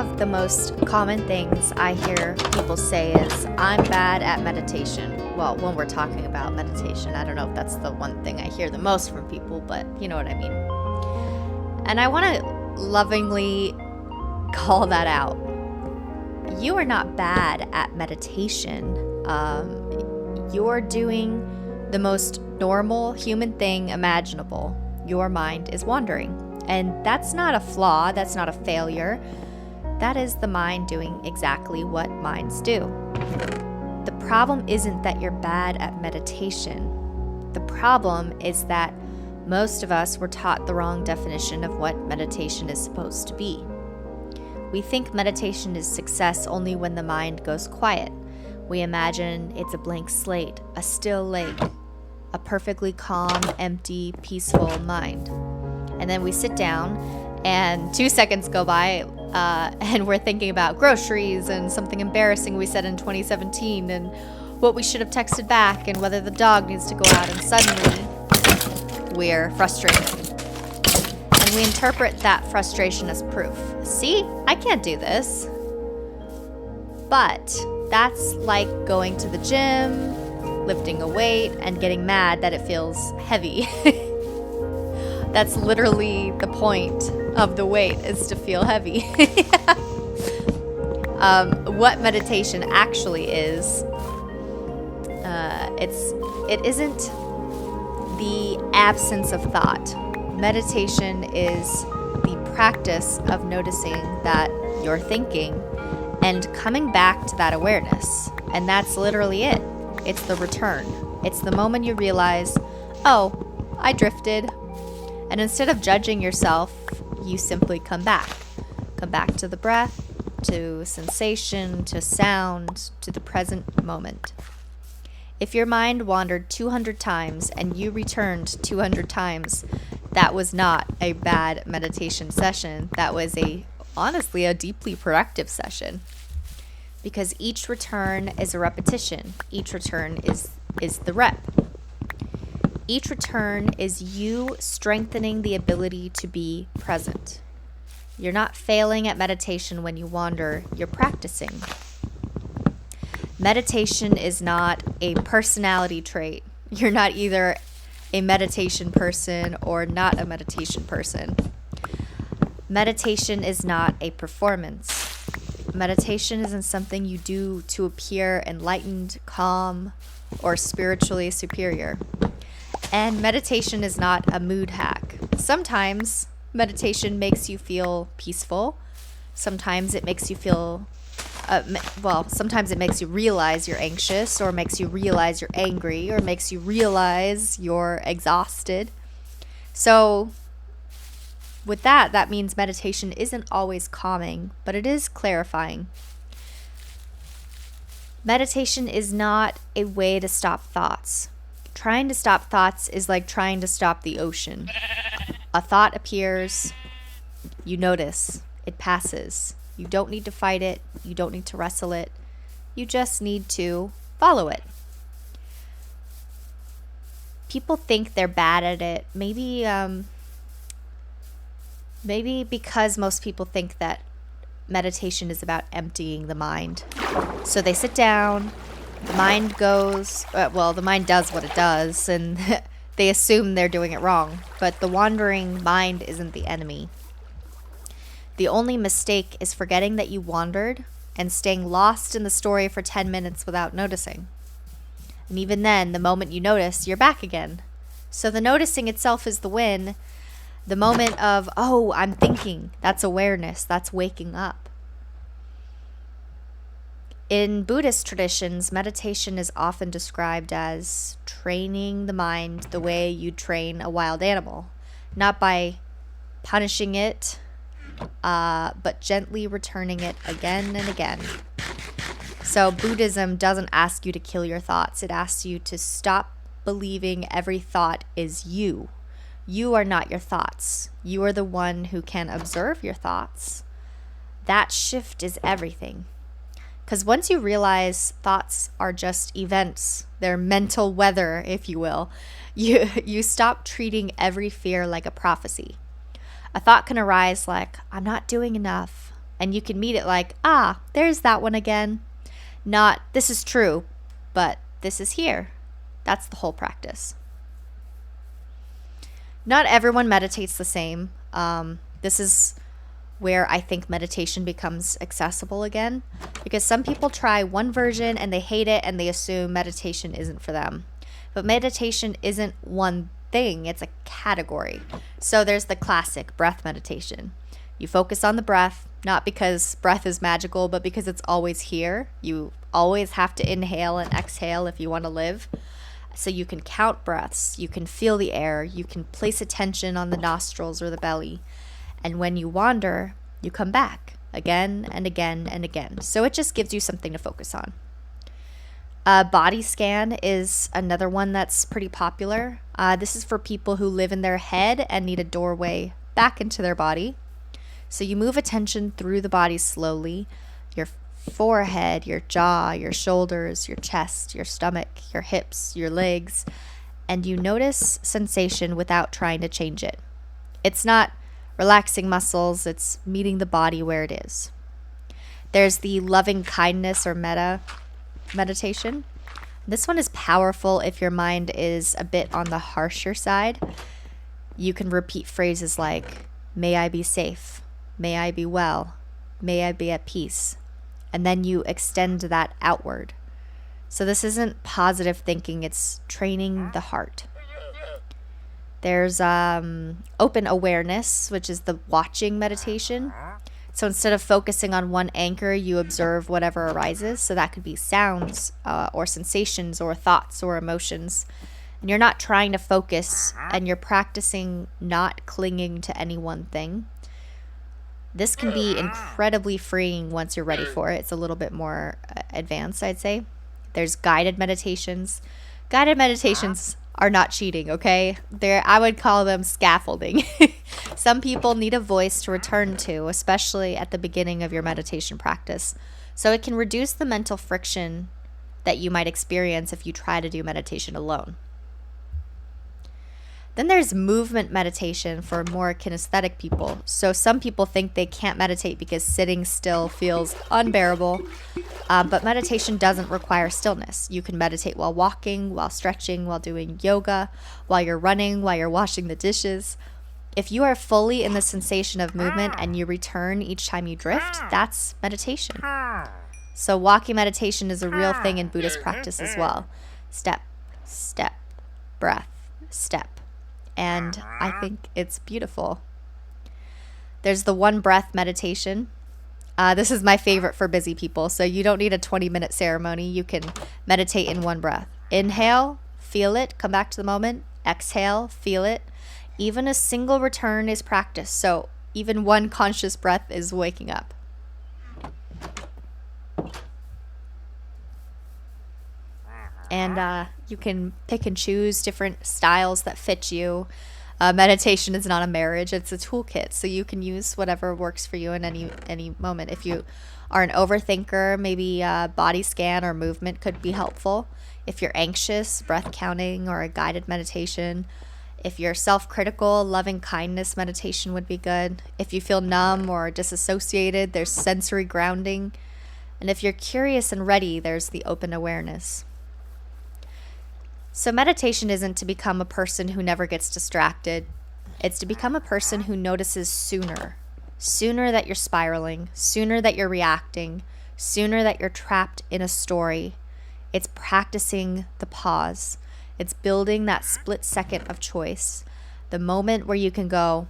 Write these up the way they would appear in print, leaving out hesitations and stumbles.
of the most common things I hear people say is, I'm bad at meditation. Well, when we're talking about meditation, I don't know if that's the one thing I hear the most from people, but you know what I mean. And I want to lovingly call that out. You are not bad at meditation. You're doing the most normal human thing imaginable. Your mind is wandering. And that's not a flaw, that's not a failure. That is the mind doing exactly what minds do. The problem isn't that you're bad at meditation. The problem is that most of us were taught the wrong definition of what meditation is supposed to be. We think meditation is success only when the mind goes quiet. We imagine it's a blank slate, a still lake, a perfectly calm, empty, peaceful mind. And then we sit down and 2 seconds go by and we're thinking about groceries and something embarrassing we said in 2017 and what we should have texted back and whether the dog needs to go out, and suddenly we're frustrated. And we interpret that frustration as proof. See, I can't do this. But that's like going to the gym, lifting a weight, and getting mad that it feels heavy. That's literally the point of the weight, is to feel heavy. What meditation actually is, it isn't the absence of thought. Meditation is the practice of noticing that you're thinking and coming back to that awareness. And that's literally it. It's the return. It's the moment you realize, oh, I drifted. And instead of judging yourself, you simply come back. Come back to the breath, to sensation, to sound, to the present moment. If your mind wandered 200 times and you returned 200 times, that was not a bad meditation session. That was honestly a deeply productive session. Because each return is a repetition. Each return is the rep. Each return is you strengthening the ability to be present. You're not failing at meditation when you wander, you're practicing. Meditation is not a personality trait. You're not either a meditation person or not a meditation person. Meditation is not a performance. Meditation isn't something you do to appear enlightened, calm, or spiritually superior. And meditation is not a mood hack. Sometimes meditation makes you feel peaceful. Sometimes it makes you feel, sometimes it makes you realize you're anxious, or makes you realize you're angry, or makes you realize you're exhausted. So with that means meditation isn't always calming, but it is clarifying. Meditation is not a way to stop thoughts. Trying to stop thoughts is like trying to stop the ocean. A thought appears, you notice, it passes. You don't need to fight it, you don't need to wrestle it, you just need to follow it. People think they're bad at it, maybe because most people think that meditation is about emptying the mind. So they sit down, the mind goes, the mind does what it does, and they assume they're doing it wrong. But the wandering mind isn't the enemy. The only mistake is forgetting that you wandered and staying lost in the story for 10 minutes without noticing. And even then, the moment you notice, you're back again. So the noticing itself is the win. The moment of, oh, I'm thinking, that's awareness, that's waking up. In Buddhist traditions, meditation is often described as training the mind the way you train a wild animal, not by punishing it, but gently returning it again and again. So Buddhism doesn't ask you to kill your thoughts. It asks you to stop believing every thought is you. You are not your thoughts. You are the one who can observe your thoughts. That shift is everything. Because once you realize thoughts are just events, they're mental weather, if you will, you stop treating every fear like a prophecy. A thought can arise like, I'm not doing enough, And you can meet it like, ah, there's that one again. Not, this is true, but this is here. That's the whole practice. Not everyone meditates the same. This is where I think meditation becomes accessible again, because some people try one version and they hate it and they assume meditation isn't for them. But meditation isn't one thing, it's a category. So there's the classic breath meditation. You focus on the breath, not because breath is magical, but because it's always here. You always have to inhale and exhale if you want to live. So you can count breaths, you can feel the air, you can place attention on the nostrils or the belly. And when you wander, you come back again and again and again. So it just gives you something to focus on. A body scan is another one that's pretty popular. This is for people who live in their head and need a doorway back into their body. So you move attention through the body slowly. Your forehead, your jaw, your shoulders, your chest, your stomach, your hips, your legs, and you notice sensation without trying to change it. It's not relaxing muscles, it's meeting the body where it is. There's the loving kindness or metta meditation. This one is powerful if your mind is a bit on the harsher side. You can repeat phrases like, may I be safe, may I be well, may I be at peace. And then you extend that outward. So this isn't positive thinking, it's training the heart. There's open awareness, which is the watching meditation. So instead of focusing on one anchor, you observe whatever arises. So that could be sounds or sensations or thoughts or emotions. And you're not trying to focus, and you're practicing not clinging to any one thing. This can be incredibly freeing once you're ready for it. It's a little bit more advanced, I'd say. There's guided meditations. Guided meditations are not cheating, okay? I would call them scaffolding. Some people need a voice to return to, especially at the beginning of your meditation practice. So it can reduce the mental friction that you might experience if you try to do meditation alone. Then there's movement meditation for more kinesthetic people. So some people think they can't meditate because sitting still feels unbearable. But meditation doesn't require stillness. You can meditate while walking, while stretching, while doing yoga, while you're running, while you're washing the dishes. If you are fully in the sensation of movement and you return each time you drift, that's meditation. So walking meditation is a real thing in Buddhist practice as well. Step, step, breath, step. And I think it's beautiful. There's the one breath meditation. This is my favorite for busy people. So you don't need a 20-minute ceremony. You can meditate in one breath. Inhale, feel it, come back to the moment. Exhale, feel it. Even a single return is practice. So even one conscious breath is waking up. And you can pick and choose different styles that fit you. Meditation is not a marriage, it's a toolkit. So you can use whatever works for you in any moment. If you are an overthinker, maybe a body scan or movement could be helpful. If you're anxious, breath counting or a guided meditation. If you're self-critical, loving kindness meditation would be good. If you feel numb or disassociated, there's sensory grounding. And if you're curious and ready, there's the open awareness. So meditation isn't to become a person who never gets distracted. It's to become a person who notices sooner that you're spiraling, sooner that you're reacting, sooner that you're trapped in a story. It's practicing the pause. It's building that split second of choice, the moment where you can go,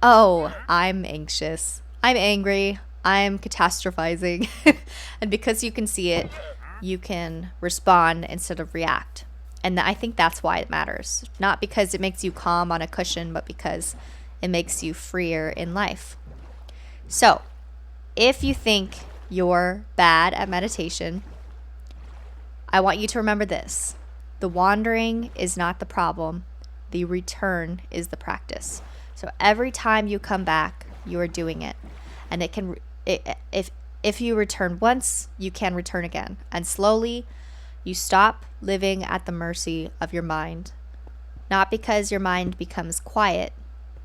oh, I'm anxious, I'm angry, I'm catastrophizing. And because you can see it, you can respond instead of react. And I think that's why it matters. Not because it makes you calm on a cushion, but because it makes you freer in life. So, if you think you're bad at meditation, I want you to remember this. The wandering is not the problem. The return is the practice. So every time you come back, you are doing it. And if you return once, you can return again. And slowly, you stop living at the mercy of your mind. Not because your mind becomes quiet,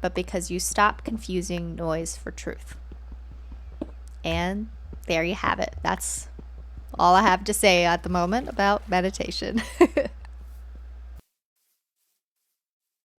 but because you stop confusing noise for truth. And there you have it. That's all I have to say at the moment about meditation.